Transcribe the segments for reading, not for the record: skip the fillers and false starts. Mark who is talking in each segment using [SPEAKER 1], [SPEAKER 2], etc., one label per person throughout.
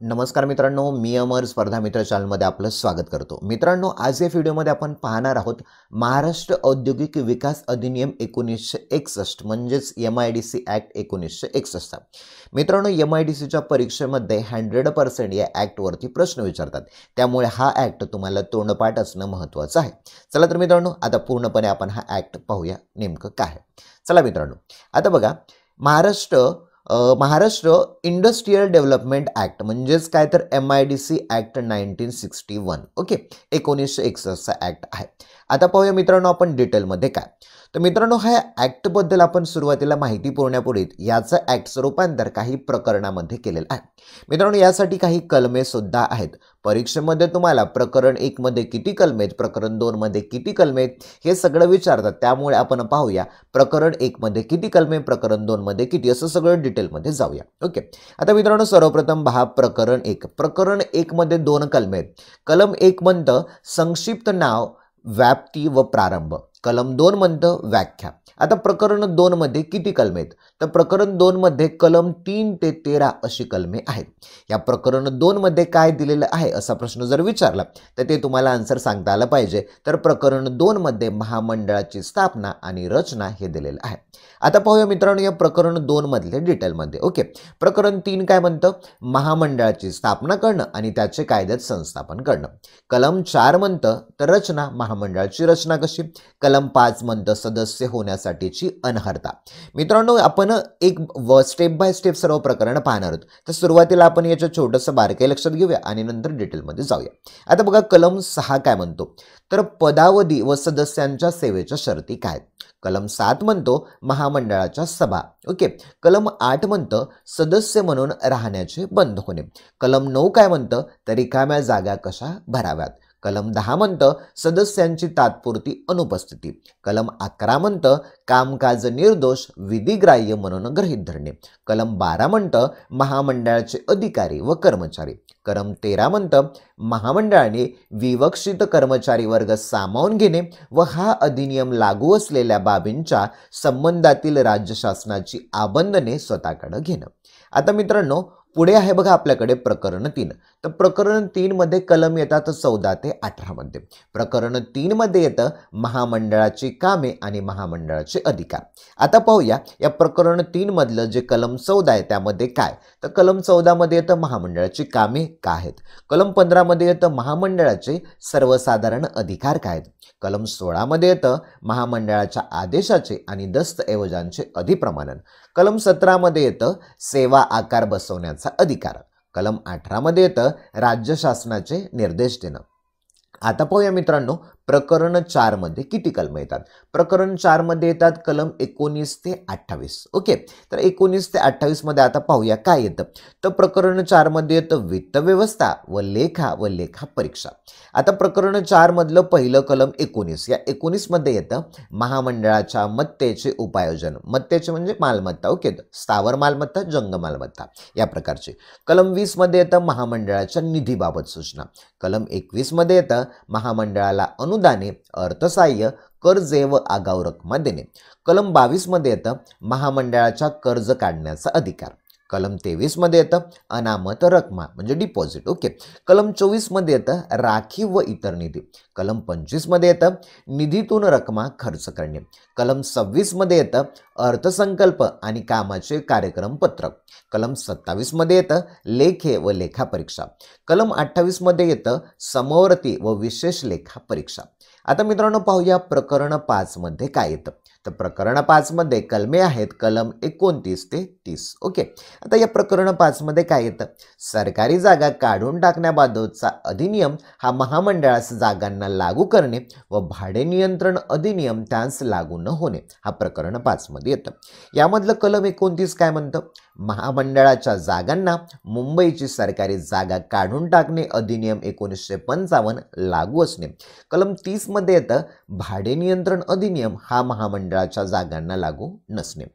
[SPEAKER 1] नमस्कार मित्रांनो, मी अमर स्पर्धा मित्र चॅनलमध्ये आपलं स्वागत करतो। मित्रांनो, आज या व्हिडिओमध्ये आपण पाहणार आहोत महाराष्ट्र औद्योगिक विकास अधिनियम 1961 म्हणजेच MIDC ॲक्ट 1961। मित्रांनो, MIDCच्या परीक्षेमध्ये 100% या ॲक्टवरती प्रश्न विचारतात, त्यामुळे हा ॲक्ट तुम्हाला तोंडपाठ असणं महत्त्वाचं आहे। चला तर मित्रांनो, आता पूर्णपणे आपण हा ॲक्ट पाहूया नेमकं काय आहे। चला मित्रांनो, आता बघा महाराष्ट्र इंडस्ट्रियल डेव्हलपमेंट ॲक्ट म्हणजेच काय तर MIDC ॲक्ट 1961 ओके 1961चा ॲक्ट आहे। आता पाहूया मित्रांनो आपण डिटेलमध्ये काय। तर मित्रांनो, ह्या ॲक्टबद्दल आपण सुरुवातीला माहिती पुरवण्यापूर्वी याचं ॲक्टचं रूपांतर काही प्रकरणामध्ये केलेलं आहे। मित्रांनो, यासाठी काही कलमे सुद्धा आहेत। परीक्षेमध्ये तुम्हाला प्रकरण 1 मध्ये किती कलमे आहेत, प्रकरण 2 मध्ये किती कलमे आहेत हे सगळं विचारतात, त्यामुळे आपण पाहूया प्रकरण 1 मध्ये किती कलमे, प्रकरण 2 मध्ये किती, असं सगळं डिटेलमध्ये जाऊया। ओके, आता मित्रांनो सर्वप्रथम पहा प्रकरण 1। प्रकरण 1 मध्ये 2 कलमे आहेत। कलम 1 म्हणतं संक्षिप्त नाव, व्याप्ती व प्रारंभ। कलम 2 म्हणतं व्याख्या। आता प्रकरण 2 मध्ये किती कलमे आहेत, तर प्रकरण 2 मध्ये कलम 3 ते 13 अशी कलमे आहेत। या प्रकरण 2 मध्ये काय दिलेलं आहे असा प्रश्न जर विचारला तर ते तुम्हाला आन्सर सांगता आलं पाहिजे। तर प्रकरण 2 मध्ये महामंडळाची स्थापना आणि रचना हे दिलेलं आहे। आता पाहूया मित्रांनो या प्रकरण 2 मधले डिटेलमध्ये। ओके, प्रकरण 3 काय म्हणतं, महामंडळाची स्थापना करणं आणि त्याचे कायद्यात संस्थापन करणं। कलम 4 म्हणतं तर रचना, महामंडळाची रचना कशी। कलम 5 म्हणतं सदस्य होण्यासाठीची अनर्हता। मित्रांनो, आपण एक स्टेप बाय स्टेप सर्व प्रकरण पाहणार आहोत, तर सुरुवातीला आपण याचं छोटंसं बारकाई लक्षात घेऊया आणि नंतर डिटेलमध्ये जाऊया। आता बघा कलम 6 काय म्हणतो, तर पदावधी व सदस्यांच्या सेवेच्या शर्ती काय। कलम 7 म्हणतो महामंडळाच्या सभा। ओके, कलम 8 म्हणतं सदस्य म्हणून राहण्याचे बंद होणे। कलम 9 काय म्हणतं तर रिकाम्या जागा कशा भराव्यात। कलम 10 म्हणतं सदस्यांची तात्पुरती अनुपस्थिती। कलम 11 म्हणतं कामकाज निर्दोष विधिग्राह्य म्हणून गृहीत धरणे। कलम 12 म्हणतं महामंडळाचे अधिकारी व कर्मचारी। कलम 13 म्हणतं महामंडळाने विवक्षित कर्मचारी वर्ग सामावून घेणे व हा अधिनियम लागू असलेल्या बाबींच्या संबंधातील राज्य शासनाची आबंधने स्वतःकडे घेणं। आता मित्रांनो पुढे आहे बघा आपल्याकडे प्रकरण 3। तर प्रकरण 3 मध्ये कलम येतात 14 ते 18 मध्ये। प्रकरण 3 मध्ये येतं महामंडळाची कामे आणि महामंडळाचे अधिकार। आता पाहूया या प्रकरण 3 मधलं जे कलम 14 आहे त्यामध्ये काय, तर कलम 14 मध्ये येतं महामंडळाची कामे काय आहेत। कलम 15 मध्ये येतं महामंडळाचे सर्वसाधारण अधिकार काय आहेत। कलम 16 मध्ये येतं महामंडळाच्या आदेशाचे आणि दस्तऐवजांचे अधिप्रमाणन। कलम 17 मध्ये येतं सेवा आकार बसवण्याचा अधिकार। कलम 18 मध्ये येतं राज्य शासनाचे निर्देश देणं। आता पाहूया मित्रांनो प्रकरण 4 मध्ये किती कलम येतात। प्रकरण 4 मध्ये येतात कलम 19 ते 28। ओके, तर 19 ते 28 मध्ये आता पाहूया काय येतं, तर प्रकरण 4 मध्ये येतं वित्त व्यवस्था व लेखा परीक्षा। आता प्रकरण 4 मधलं पहिलं कलम 19, या 19 मध्ये येतं महामंडळाच्या मत्तेचे उपायोजन। मत्तेचे म्हणजे मालमत्ता, ओके, स्थावर मालमत्ता, जंग मालमत्ता या प्रकारचे। कलम 20 मध्ये येतं महामंडळाच्या निधीबाबत सूचना। कलम 21 मध्ये येतं महामंडळाला अनुदाने, अर्थसहाय्य, कर्जे व आगाऊ रक्कम देणे। कलम 22 मध्ये येतं महामंडळाच्या कर्ज काढण्याचा अधिकार। कलम 23 मध्ये येतं अनामत रक्कमा म्हणजे डिपॉझिट। ओके, कलम 24 मध्ये येतं राखीव व इतर निधी। कलम 25 मध्ये येतं निधीतून रक्कमा खर्च करणे। कलम 26 मध्ये येतं अर्थसंकल्प आणि कामाचे कार्यक्रम पत्रक। कलम 27 मध्ये येतं लेखे व लेखा परीक्षा। कलम 28 मध्ये येतं समवर्ती व विशेष लेखा परीक्षा। आता मित्रांनो पाहूया प्रकरण 5 मध्ये काय येतं, तर प्रकरण 5 मध्ये कलमे आहेत कलम 29 ते 30। ओके, आता या प्रकरण 5 मध्ये काय येतं, सरकारी जागा काढून टाकण्याबाबतचा अधिनियम हा महामंडळास जागांना लागू करणे व भाडे नियंत्रण अधिनियम त्यास लागू न होणे हा प्रकरण 5 मध्ये येतं। यामधलं कलम 29 काय म्हणतं, महामंडळाच्या जागांना मुंबईची सरकारी जागा काढून टाकणे अधिनियम 1955 लागू असणे। कलम 30 मध्ये येतं भाडे नियंत्रण अधिनियम हा महामंडळाच्या जागांना लागू नसणे।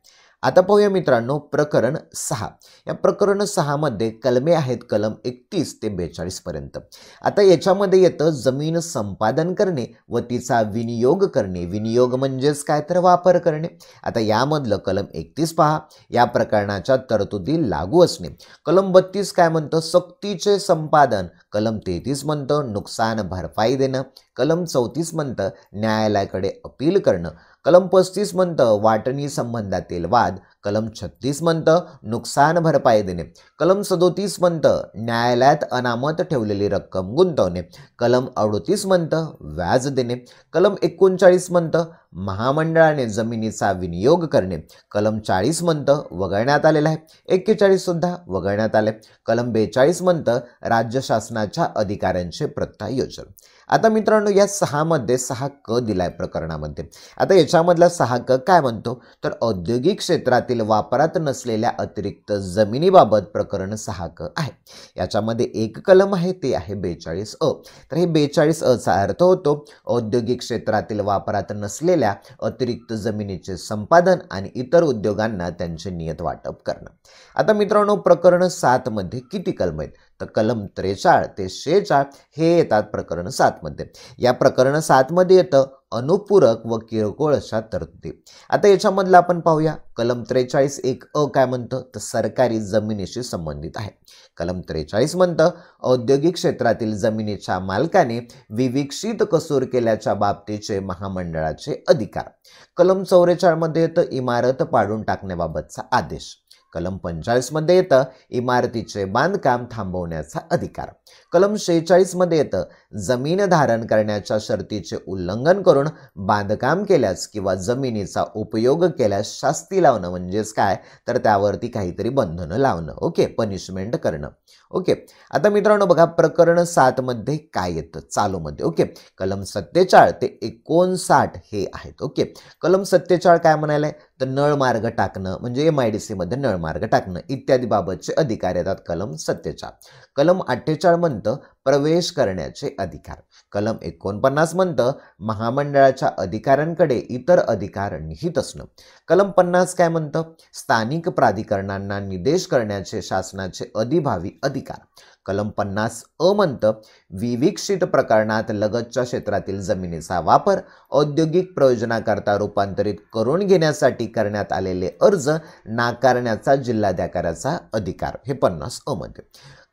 [SPEAKER 1] आता पाहूया मित्रांनो प्रकरण 6. या प्रकरण 6 मध्ये कलमे आहेत कलम 31 ते 42 पर्यंत. आता याच्यामध्ये येतं जमीन संपादन करणे व तिचा विनियोग करणे. विनियोग म्हणजेच काय तर वापर करणे. आता यामधलं कलम 31 पहा. या प्रकरणाच्या तरतुदी लागू असणे. कलम 32 काय म्हणतं सक्तीचे संपादन. कलम 33 म्हणतं नुकसान भरपाई देणं. कलम 34 म्हणतं न्यायालयाकडे अपील करणं. कलम 35 म्हणतं वाटणी संबंधातील वाद. कलम 36 म्हणतं नुकसान भरपाई देणे. कलम 37 म्हणतं न्यायालयात अनामत ठेवलेली रक्कम गुंतवणे. कलम 38 म्हणतं व्याज देणे. कलम 39 म्हणतं महामंडळाने जमिनीचा विनियोग करणे. कलम 40 म्हणतं वगळण्यात आलेलं आहे. 41 सुद्धा वगळण्यात आले. कलम 42 म्हणतं राज्य शासनाच्या अधिकाऱ्यांचे प्रत्यायोजन. आता मित्रांनो या 6 मध्ये 6 क दिलाय प्रकरणामध्ये. आता याच्यामधला 6 क काय म्हणतो तर औद्योगिक क्षेत्रातील वापरात नसलेल्या अतिरिक्त जमिनीबाबत प्रकरण 6 क आहे. याच्यामध्ये एक कलम आहे ते आहे 42 अ. तर हे 42 अ चा अर्थ होतो औद्योगिक क्षेत्रातील वापरात नसलेल्या अतिरिक्त जमिनीचे संपादन आणि इतर उद्योगांना त्यांचे नियत वाटप करणं. आता मित्रांनो प्रकरण 7 मध्ये किती कलम आहेत तर कलम 43 ते 46 हे येतात प्रकरण 7 मध्ये. या प्रकरण 7 मध्ये येतं अनुपूरक व किरकोळ अशा तरतुदी. आता याच्यामधलं आपण पाहूया कलम 43 एक अ काय म्हणतं तर सरकारी जमिनीशी संबंधित आहे. कलम 43 म्हणतं औद्योगिक क्षेत्रातील जमिनीच्या मालकाने विविक्षित कसूर केल्याच्या बाबतीचे महामंडळाचे अधिकार. कलम 44 मध्ये येतं इमारत पाडून टाकण्याबाबतचा आदेश. कलम 45 मध्ये येतं इमारतीचे बांधकाम थांबवण्याचा अधिकार. कलम 46 मध्ये येतं जमीन धारण करण्याच्या शर्तीचे उल्लंघन करून बांधकाम केल्यास किंवा जमिनीचा उपयोग केल्यास शास्ती लावणं म्हणजेच काय तर त्यावरती काहीतरी बंधनं लावणं. ओके पनिशमेंट करणं. ओके आता मित्रांनो बघा प्रकरण 7 मध्ये काय येतं चालूमध्ये. ओके कलम 47 ते 59 हे आहेत. ओके कलम 47 काय म्हणायलाय तर नळ मार्ग टाकणं म्हणजे MIDC मध्ये नळ मार्ग टाकणं इत्यादी बाबतचे अधिकार येतात कलम 47. कलम 48 म्हणतं प्रवेश करण्याचे अधिकार. कलम 49 म्हणतं महामंडळाच्या अधिकाऱ्यांकडे इतर अधिकार निहित असणं. कलम 50 काय म्हणतं स्थानिक प्राधिकरणांना निर्देश करण्याचे शासनाचे अधिभावी अधिकार. कलम 50 अ म्हणतं विविक्षित प्रकरणात लगतच्या क्षेत्रातील जमिनीचा वापर औद्योगिक प्रयोजनाकरता रूपांतरित करून घेण्यासाठी करण्यात आलेले अर्ज नाकारण्याचा जिल्हाधिकाऱ्याचा अधिकार. हे 50 अ मध्ये.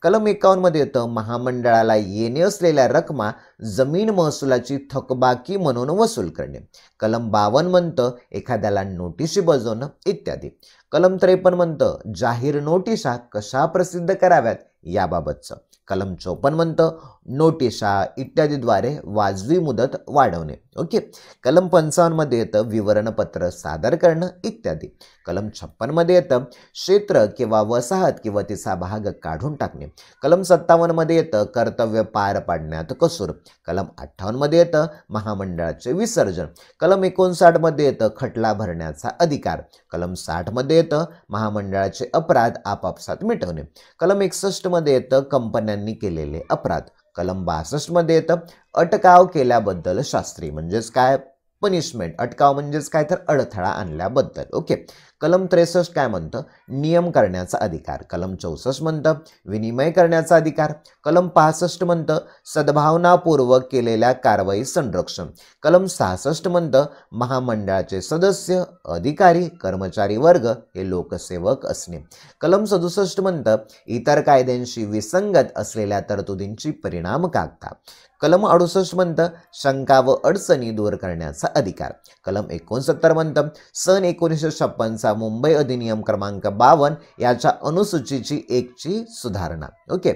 [SPEAKER 1] कलम 51 मध्ये येतं महामंडळाला येणे असलेल्या रकमा जमीन महसुलाची थकबाकी म्हणून वसूल करणे. कलम 52 म्हणतं एखाद्याला नोटीशी बजावणं इत्यादी. कलम 53 म्हणतं जाहीर नोटिसा कशा प्रसिद्ध कराव्यात याबाबतचं. कलम 54 म्हणतं नोटिसा इत्यादीद्वारे वाजवी मुदत वाढवणे. ओके कलम 55 मध्ये येतं विवरणपत्र सादर करणं इत्यादी. कलम 56 मध्ये येतं क्षेत्र किंवा वसाहत किंवा तिचा भाग काढून टाकणे. कलम 57 मध्ये येतं कर्तव्य पार पाडण्यात कसूर. कलम 58 मध्ये येतं महामंडळाचे विसर्जन. कलम 59 मध्ये येतं खटला भरण्याचा अधिकार. कलम 60 मध्ये येतं महामंडळाचे अपराध आपापसात मिटवणे. कलम 61 मध्ये येतं कंपन्यांनी केलेले अपराध. कलम 62 मध्ये येतं अटकाव केल्याबद्दल शास्त्री म्हणजेच काय पनिशमेंट. अटकाव म्हणजेच काय तर अडथळा आणल्याबद्दल. ओके कलम 63 काय म्हणतं नियम करण्याचा अधिकार. कलम 64 म्हणतं विनिमय करण्याचा अधिकार. कलम 65 म्हणतं सद्भावनापूर्वक केलेल्या कारवाई संरक्षण. कलम 66 म्हणतं महामंडळाचे सदस्य अधिकारी कर्मचारी वर्ग हे लोकसेवक असणे. कलम 67 म्हणतं इतर कायद्यांशी विसंगत असलेल्या तरतुदींची परिणामकारकता. कलम 68 म्हणतं शंका व अडचणी दूर करण्याचा अधिकार. कलम 69 म्हणतं सन 1956 मुंबई अधिनियम क्रमांक 52 याच्या अनुसूचीची 1 ची सुधारणा. ओके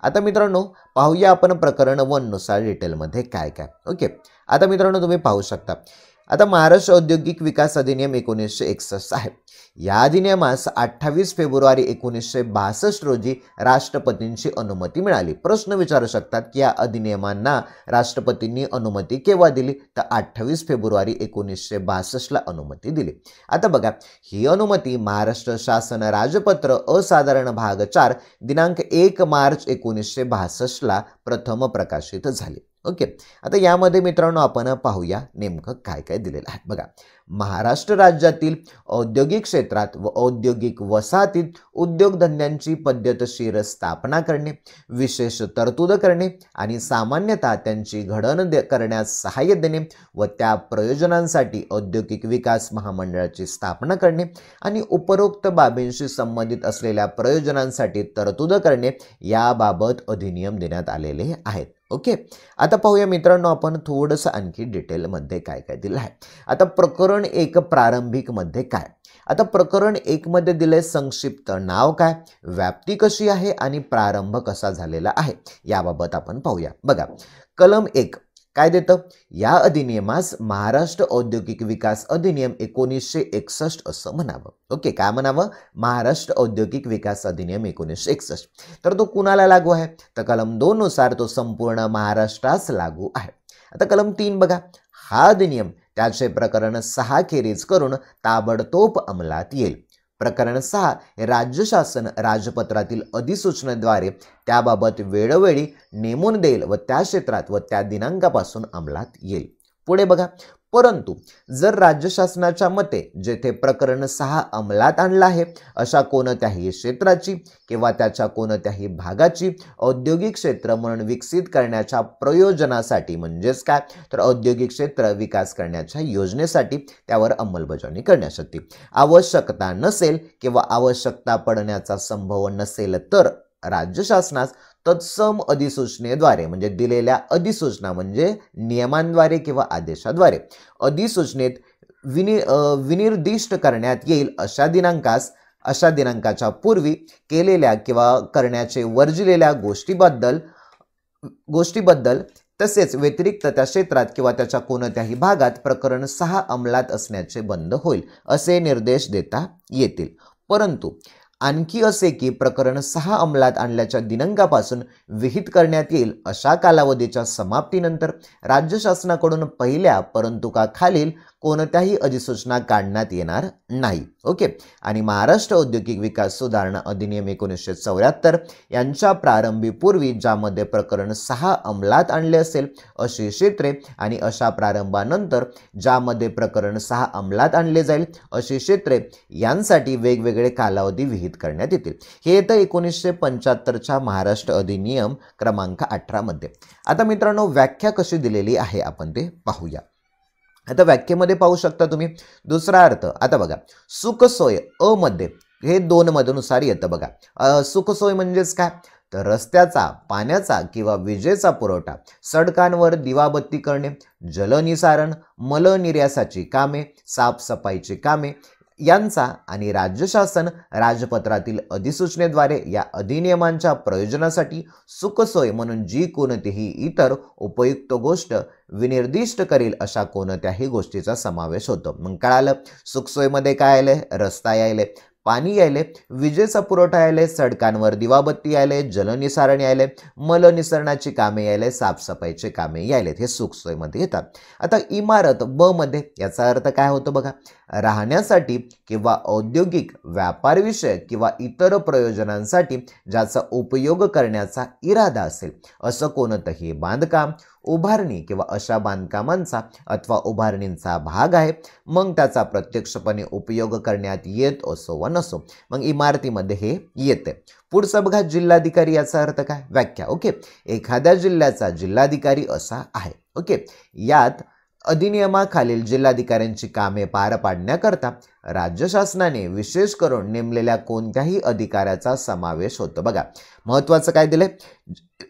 [SPEAKER 1] आता मित्रांनो पाहूया आपण प्रकरण 1 नुसार डिटेलमध्ये काय काय. ओके आता मित्रांनो तुम्ही पाहू शकता आता महाराष्ट्र औद्योगिक विकास अधिनियम 1961 आहे. या अधिनियमास 28 फेब्रुवारी 1962 रोजी राष्ट्रपतींची अनुमती मिळाली. प्रश्न विचारू शकतात की या अधिनियमांना राष्ट्रपतींनी अनुमती केव्हा दिली तर 28 फेब्रुवारी 1962 ला अनुमती दिली. आता बघा ही अनुमती महाराष्ट्र शासन राजपत्र असाधारण भाग 4 दिनांक 1 मार्च 1962 ला प्रथम प्रकाशित झाली. ओके, आता यामध्ये मित्रांनो आपण पाहूया नेमकं काय काय दिलेलं आहे बघा. महाराष्ट्र राज्यातील औद्योगिक क्षेत्रात व औद्योगिक वसाहतीत उद्योगधंद्यांची पद्धतशीर स्थापना करणे, विशेष तरतूद करणे आणि सामान्यतः त्यांची करण्यास सहाय्य देणे व त्या प्रयोजनांसाठी औद्योगिक विकास महामंडळाची स्थापना करणे आणि उपरोक्त बाबींशी संबंधित असलेल्या प्रयोजनांसाठी तरतूद करणे याबाबत अधिनियम देण्यात आलेले आहेत. ओके, आता पाहूया मित्रांनो आपण थोडंसं आणखी डिटेलमध्ये काय काय दिलं आहे. आता प्रकरण 1 प्रारंभिक मध्ये काय. आता प्रकरण 1 मध्ये दिले संक्षिप्त नाव काय, व्याप्ती कशी आहे आणि प्रारंभ कसा झालेला आहे याबाबत आपण पाहूया. बघा, कलम 1 काय देतं, या अधिनियमास महाराष्ट्र औद्योगिक विकास अधिनियम 1961 असं म्हणावं. ओके, काय म्हणावं, महाराष्ट्र औद्योगिक विकास अधिनियम 1961. तर तो कुणाला लागू आहे, तर कलम 2 नुसार तो संपूर्ण महाराष्ट्रास लागू आहे. आता कलम 3 बघा, हा अधिनियम त्याचे प्रकरण 6 खेरीज करून ताबडतोब अंमलात येईल. प्रकरण 6 हे राज्य शासन राजपत्रातील अधिसूचनेद्वारे त्याबाबत वेळोवेळी नेमून देईल व त्या क्षेत्रात व त्या दिनांकापासून अंमलात येईल. पुढे बघा, परंतु जर राज्य शासनाच्या मते जेथे प्रकरण 6 अंमलात आणला आहे अशा कोणत्याही क्षेत्राची किंवा त्याच्या कोणत्याही भागाची औद्योगिक क्षेत्र म्हणून विकसित करण्याच्या प्रयोजनासाठी, म्हणजेच काय तर औद्योगिक क्षेत्र विकास करण्याच्या योजनेसाठी त्यावर अंमलबजावणी करण्यासाठी आवश्यकता नसेल किंवा आवश्यकता पडण्याचा संभव नसेल तर राज्य शासनास तत्सम अधिसूचनेद्वारे, म्हणजे दिलेल्या अधिसूचना म्हणजे नियमांद्वारे किंवा आदेशाद्वारे अधिसूचनेत विनिर्दिष्ट करण्यात येईल अशा दिनांकाच्या पूर्वी केलेल्या किंवा करण्याचे वर्जिलेल्या गोष्टीबद्दल तसेच व्यतिरिक्त त्या क्षेत्रात किंवा त्याच्या कोणत्याही भागात प्रकरण 6 अंमलात असण्याचे बंद होईल असे निर्देश देता येतील. परंतु आणखी असे की प्रकरण 6 अंमलात आणल्याच्या दिनांकापासून विहित करण्यात येईल अशा कालावधीच्या समाप्तीनंतर राज्य शासनाकडून पहिल्या परंतु का खालील कोणत्याही अधिसूचना काढण्यात येणार नाही. ओके, आणि महाराष्ट्र औद्योगिक विकास सुधारणा अधिनियम 1974 यांच्या प्रारंभीपूर्वी ज्यामध्ये प्रकरण 6 अंमलात आणले असेल अशी क्षेत्रे आणि अशा प्रारंभानंतर ज्यामध्ये प्रकरण 6 अंमलात आणले जाईल अशी क्षेत्रे यांसाठी वेगवेगळे कालावधी विहित करण्यात येतील. हे येतं 1975च्या महाराष्ट्र अधिनियम क्रमांक 18 मध्ये. आता मित्रांनो व्याख्या कशी दिलेली आहे आपण ते पाहूया. आता व्याख्येमध्ये पाहू शकता तुम्ही दुसरा अर्थ. आता बघा, सुखसोय अ मध्ये हे 2 मधनुसार येतं बघा. सुखसोय म्हणजेच काय तर रस्त्याचा, पाण्याचा किंवा विजेचा पुरवठा, सडकांवर दिवाबत्ती करणे, जलनिसारण, मलनिर्यासाची कामे, साफसफाईची कामे यांचा आणि राज्य शासन राजपत्रातील अधिसूचनेद्वारे या अधिनियमांच्या प्रयोजनासाठी सुखसोय म्हणून जी कोणतीही इतर उपयुक्त गोष्ट विनिर्दिष्ट करेल अशा कोणत्याही गोष्टीचा समावेश होतो. मग कळालं, सुखसोयीमध्ये काय आले, रस्ता यायले, पाणी यायले, विजेचा पुरवठा यायले, सडकांवर दिवाबत्ती यायले, जलनिसारण यायले, मलनिसरणाची कामे यायले, साफसफाईची कामे यायलेत. हे सुखसोयीमध्ये येतात. आता इमारत ब मध्ये याचा अर्थ काय होतो बघा, राहण्यासाठी किंवा औद्योगिक, व्यापार विषयक किंवा इतर प्रयोजनांसाठी ज्याचा उपयोग करण्याचा इरादा असेल असं कोणतंही बांधकाम, उभारणी किंवा अशा बांधकामांचा अथवा उभारणींचा भाग आहे, मग त्याचा प्रत्यक्षपणे उपयोग करण्यात येत असो वा नसो, मग इमारतीमध्ये हे येते. पुढचं बघा, जिल्हाधिकारी याचा अर्थ काय, व्याख्या. ओके, एखाद्या जिल्ह्याचा जिल्हाधिकारी असा आहे. ओके, यात अधिनियमाखालील जिल्हाधिकाऱ्यांची कामे पार पाडण्याकरता राज्य शासनाने विशेष करून नेमलेल्या कोणत्याही अधिकाऱ्याचा समावेश होतो. बघा, महत्त्वाचं काय दिले,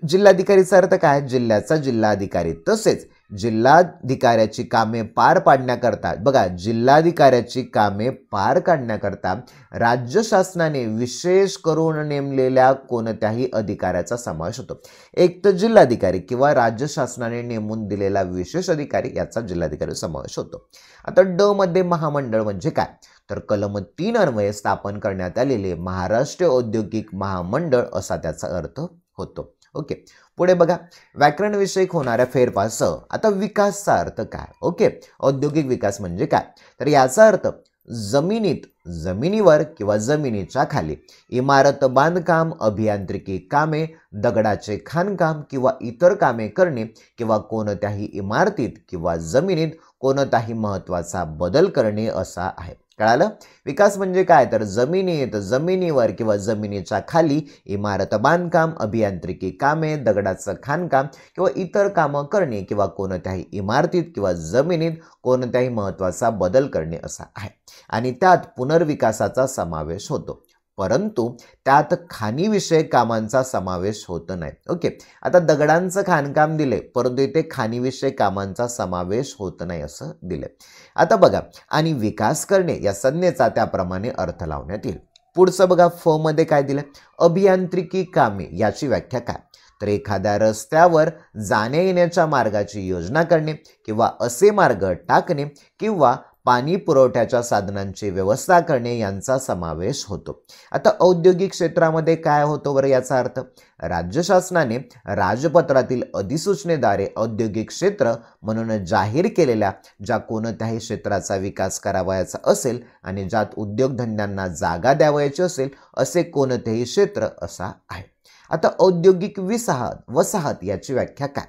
[SPEAKER 1] जिल्हाधिकारीचा अर्थ काय, जिल्ह्याचा जिल्हाधिकारी. तसेच जिल्हाधिकाऱ्याची कामे पार पाडण्याकरता, बघा जिल्हाधिकाऱ्याची कामे पार काढण्याकरता राज्य शासनाने विशेष करून नेमलेल्या कोणत्याही अधिकाऱ्याचा समावेश होतो. एक तर जिल्हाधिकारी किंवा राज्य शासनाने नेमून दिलेला विशेष अधिकारी याचा जिल्हाधिकारी समावेश होतो. आता ड मध्ये महामंडळ म्हणजे काय तर कलम 3 अन्वये स्थापन करण्यात आलेले महाराष्ट्र औद्योगिक महामंडळ असा त्याचा अर्थ होतो. ओके, पुढे बघा, व्याकरण विषयक होणाऱ्या फेरफार. आता विकासचा अर्थ काय. ओके, औद्योगिक विकास म्हणजे काय तर याचा अर्थ जमिनीवर किंवा जमिनीच्या खाली इमारत बांधकाम, अभियांत्रिकी कामे, दगडाचे खाणकाम किंवा इतर कामे करणे किंवा कोणत्याही इमारतीत किंवा जमिनीत कोणताही महत्त्वाचा बदल करणे असा आहे. कळालं? विकास म्हणजे काय तर जमिनीवर किंवा जमिनीच्या खाली इमारत बांधकाम, अभियांत्रिकी कामे, दगडाचं खाणकाम किंवा इतर कामं करणे किंवा कोणत्याही इमारतीत किंवा जमिनीत कोणत्याही महत्त्वाचा बदल करणे असा आहे. आणि त्यात पुनर्विकासाचा समावेश होतो, परंतु त्यात खाणीविषयक कामांचा समावेश होत नाही. ओके, आता दगडांचं खाणकाम दिले परंतु इथे खाणीविषयक कामांचा समावेश होत नाही असं दिले. आता बघा, आणि विकास करणे या संज्ञेचा त्याप्रमाणे अर्थ लावण्यात येईल. पुढचं बघा, फ मध्ये काय दिलं? अभियांत्रिकी कामे. याची व्याख्या काय? तर एखाद्या रस्त्यावर जाण्या येण्याच्या मार्गाची योजना करणे किंवा असे मार्ग टाकणे किंवा पाणी पुरवठ्याच्या साधनांची व्यवस्था करणे यांचा समावेश होतो. आता औद्योगिक क्षेत्रामध्ये काय होतो बरं याचा अर्थ? राज्य शासनाने राजपत्रातील अधिसूचनेद्वारे औद्योगिक क्षेत्र म्हणून जाहीर केलेल्या ज्या कोणत्याही क्षेत्राचा विकास करावयाचा असेल आणि ज्यात उद्योगधंद्यांना जागा द्यावयाची असेल असे कोणतेही क्षेत्र असा आहे. आता औद्योगिक वसाहत याची व्याख्या काय?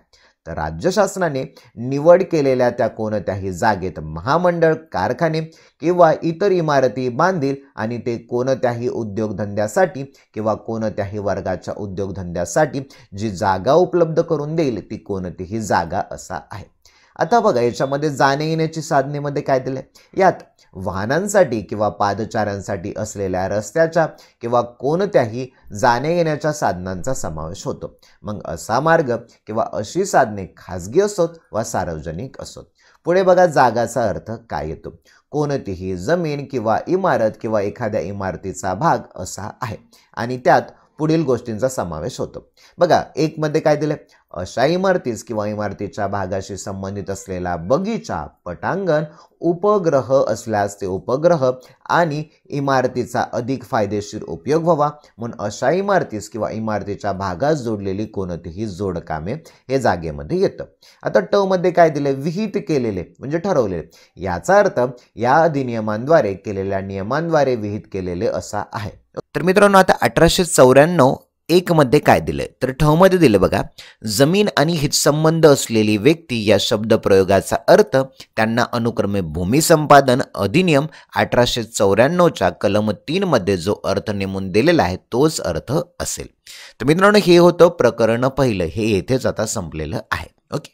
[SPEAKER 1] तर राज्य शासनाने निवड केलेल्या त्या कोणत्याही जागेत महामंडळ, कारखाने किंवा इतर इमारती बांधील आणि ते कोणत्याही उद्योगधंद्यासाठी किंवा कोणत्याही वर्गाच्या उद्योगधंद्यासाठी जी जागा उपलब्ध करून देईल ती कोणतीही जागा असा आहे. आता बघा, याच्यामध्ये जाण्या येण्याची साधनेमध्ये काय दिले? यात वाहनांसाठी किंवा पादचाऱ्यांसाठी असलेल्या रस्त्याच्या किंवा कोणत्याही जाण्या येण्याच्या साधनांचा समावेश होतो. मग असा मार्ग किंवा अशी साधने खाजगी असोत वा सार्वजनिक असोत. पुढे बघा, जागाचा अर्थ काय येतो? कोणतीही जमीन किंवा इमारत किंवा एखाद्या इमारतीचा भाग असा आहे आणि त्यात पुढील गोष्टींचा समावेश होतो. बघा, एक मध्ये काय दिले? अशा इमारतीस किंवा इमारतीच्या भागाशी संबंधित असलेला बगीचा, पटांगण, उपग्रह असल्यास ते उपग्रह आणि इमारतीचा अधिक फायदेशीर उपयोग व्हावा म्हणून अशा इमारतीस किंवा इमारतीच्या भागास जोडलेली कोणतीही जोडकामे हे जागेमध्ये येतं. आता ट मध्ये काय दिले? विहित केलेले म्हणजे ठरवलेले. याचा अर्थ या अधिनियमांद्वारे केलेल्या नियमांद्वारे विहित केलेले असा आहे. तर मित्रांनो, आता 1894 मध्ये काय दिलंय? तर ठ मध्ये दिले बघा, जमीन आणि हितसंबंध असलेली व्यक्ती या शब्दप्रयोगाचा अर्थ त्यांना अनुक्रमे भूमी संपादन अधिनियम 1894च्या कलम 3 मध्ये जो अर्थ नेमून दिलेला आहे तोच अर्थ असेल. तर मित्रांनो, हे होतं प्रकरण पहिलं. हे येथेच आता संपलेलं आहे. ओके.